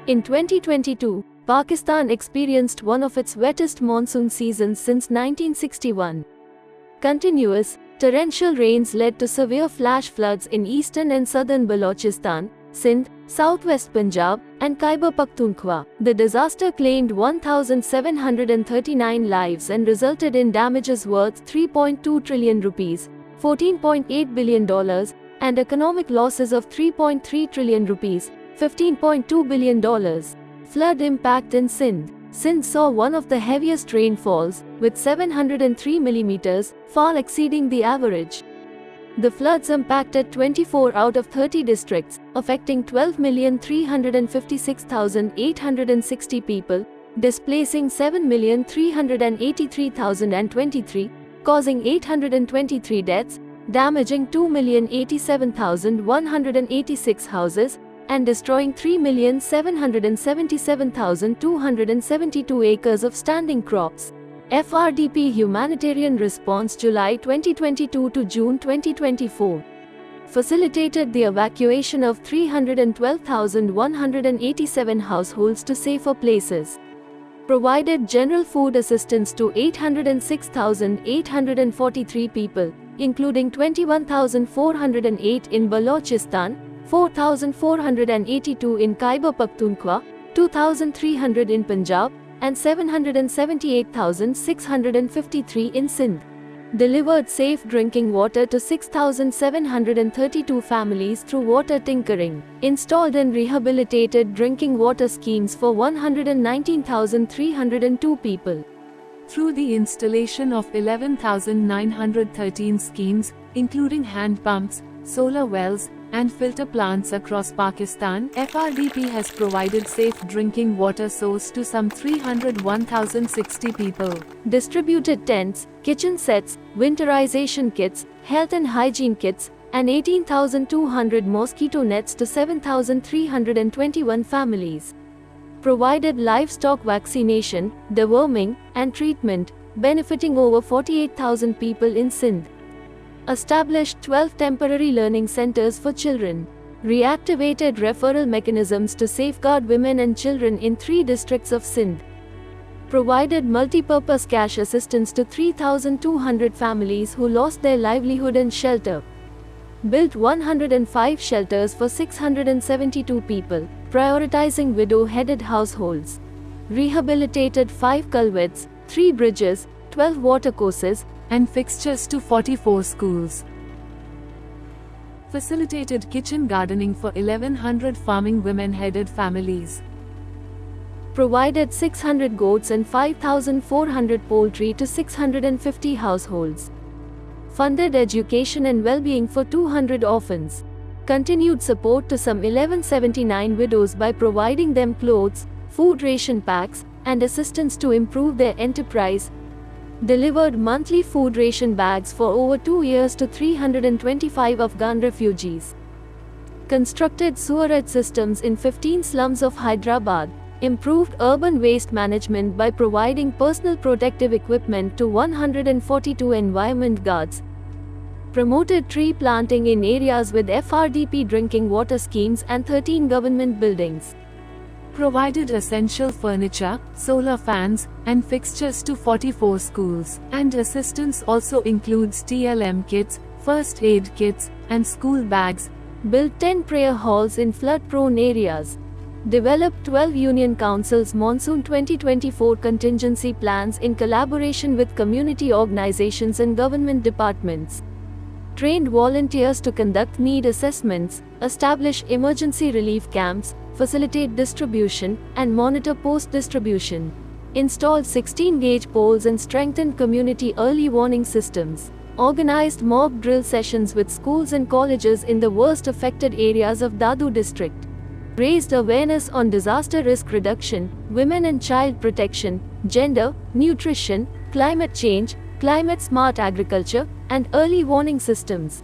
In 2022, Pakistan experienced one of its wettest monsoon seasons since 1961. Continuous, torrential rains led to severe flash floods in eastern and southern Balochistan, Sindh, southwest Punjab, and Khyber Pakhtunkhwa. The disaster claimed 1,739 lives and resulted in damages worth 3.2 trillion rupees, $14.8 billion, and economic losses of 3.3 trillion rupees, $15.2 billion. Flood impact in Sindh. Sindh saw one of the heaviest rainfalls, with 703 mm, far exceeding the average. The floods impacted 24 out of 30 districts, affecting 12,356,860 people, displacing 7,383,023, causing 823 deaths, damaging 2,087,186 houses, and destroying 3,777,272 acres of standing crops. FRDP Humanitarian Response July 2022 to June 2024 facilitated the evacuation of 312,187 households to safer places. Provided general food assistance to 806,843 people, including 21,408 in Balochistan, 4,482 in Khyber Pakhtunkhwa, 2,300 in Punjab, and 778,653 in Sindh. Delivered safe drinking water to 6,732 families through water tinkering. Installed and rehabilitated drinking water schemes for 119,302 people. Through the installation of 11,913 schemes, including hand pumps, solar wells, and filter plants across Pakistan, FRDP has provided safe drinking water source to some 301,060 people. Distributed tents, kitchen sets, winterization kits, health and hygiene kits, and 18,200 mosquito nets to 7,321 families. Provided livestock vaccination, deworming, and treatment, benefiting over 48,000 people in Sindh. Established 12 temporary learning centers for children. Reactivated referral mechanisms to safeguard women and children in 3 districts of Sindh. Provided multi-purpose cash assistance to 3,200 families who lost their livelihood and shelter. Built 105 shelters for 672 people, prioritizing widow-headed households. Rehabilitated 5 culverts, 3 bridges, 12 watercourses, and fixtures to 44 schools. Facilitated kitchen gardening for 1,100 farming women-headed families. Provided 600 goats and 5,400 poultry to 650 households. Funded education and well-being for 200 orphans. Continued support to some 1179 widows by providing them clothes, food ration packs, and assistance to improve their enterprise. Delivered monthly food ration bags for over 2 years to 325 Afghan refugees. Constructed sewerage systems in 15 slums of Hyderabad. Improved urban waste management by providing personal protective equipment to 142 environment guards. Promoted tree planting in areas with FRDP drinking water schemes and 13 government buildings. Provided essential furniture, solar fans, and fixtures to 44 schools. And assistance also includes TLM kits, first aid kits, and school bags. Built 10 prayer halls in flood-prone areas. Developed 12 Union Council's Monsoon 2024 contingency plans in collaboration with community organizations and government departments. Trained volunteers to conduct need assessments, establish emergency relief camps, facilitate distribution, and monitor post-distribution. Installed 16-gauge poles and strengthened community early warning systems. Organized mock drill sessions with schools and colleges in the worst affected areas of Dadu district. Raised awareness on disaster risk reduction, women and child protection, gender, nutrition, climate change, climate-smart agriculture, and early warning systems.